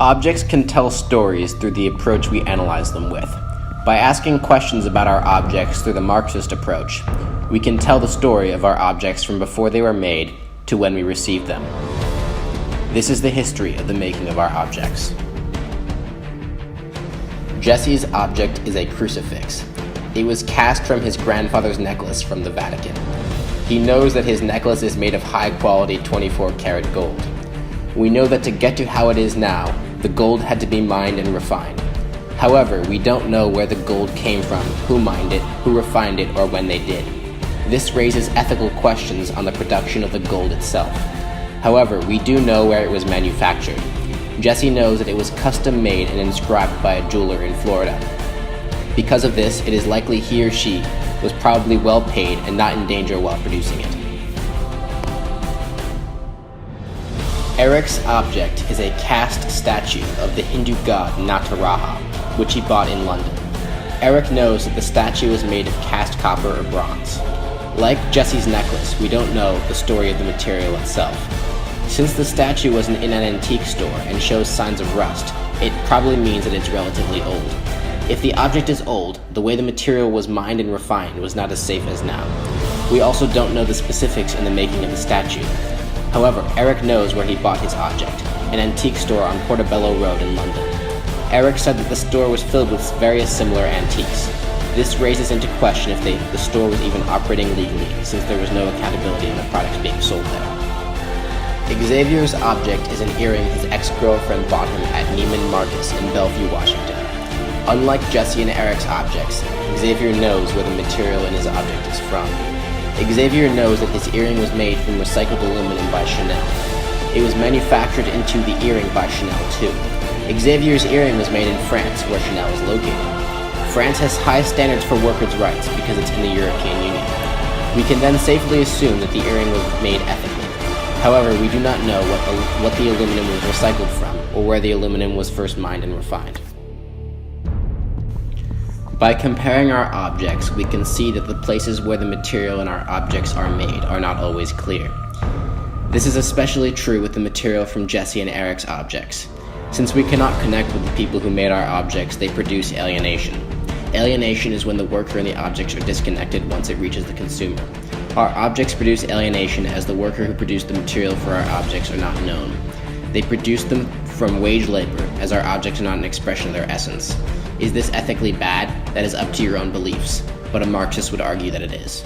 Objects can tell stories through the approach we analyze them with. By asking questions about our objects through the Marxist approach, we can tell the story of our objects from before they were made to when we received them. This is the history of the making of our objects. Jesse's object is a crucifix. It was cast from his grandfather's necklace from the Vatican. He knows that his necklace is made of high-quality 24-karat gold. We know that to get to how it is now, the gold had to be mined and refined. However, we don't know where the gold came from, who mined it, who refined it, or when they did. This raises ethical questions on the production of the gold itself. However, we do know where it was manufactured. Jesse knows that it was custom made and inscribed by a jeweler in Florida. Because of this, it is likely he or she was probably well paid and not in danger while producing it. Erik's object is a cast statue of the Hindu god Nataraja, which he bought in London. Erik knows that the statue is made of cast copper or bronze. Like Jesse's necklace, we don't know the story of the material itself. Since the statue was in an antique store and shows signs of rust, it probably means that it's relatively old. If the object is old, the way the material was mined and refined was not as safe as now. We also don't know the specifics in the making of the statue. However, Erik knows where he bought his object, an antique store on Portobello Road in London. Erik said that the store was filled with various similar antiques. This raises into question if the store was even operating legally, since there was no accountability in the products being sold there. Xavier's object is an earring his ex-girlfriend bought him at Neiman Marcus in Bellevue, Washington. Unlike Jesse and Erik's objects, Xavier knows where the material in his object is from. Xavier knows that his earring was made from recycled aluminum by Chanel. It was manufactured into the earring by Chanel too. Xavier's earring was made in France, where Chanel is located. France has high standards for workers' rights because it's in the European Union. We can then safely assume that the earring was made ethically. However, we do not know what the aluminum was recycled from, or where the aluminum was first mined and refined. By comparing our objects, we can see that the places where the material in our objects are made are not always clear. This is especially true with the material from Jesse and Erik's objects. Since we cannot connect with the people who made our objects, they produce alienation. Alienation is when the worker and the objects are disconnected once it reaches the consumer. Our objects produce alienation as the worker who produced the material for our objects are not known. They produce them from wage labor, as our objects are not an expression of their essence. Is this ethically bad? That is up to your own beliefs, but a Marxist would argue that it is.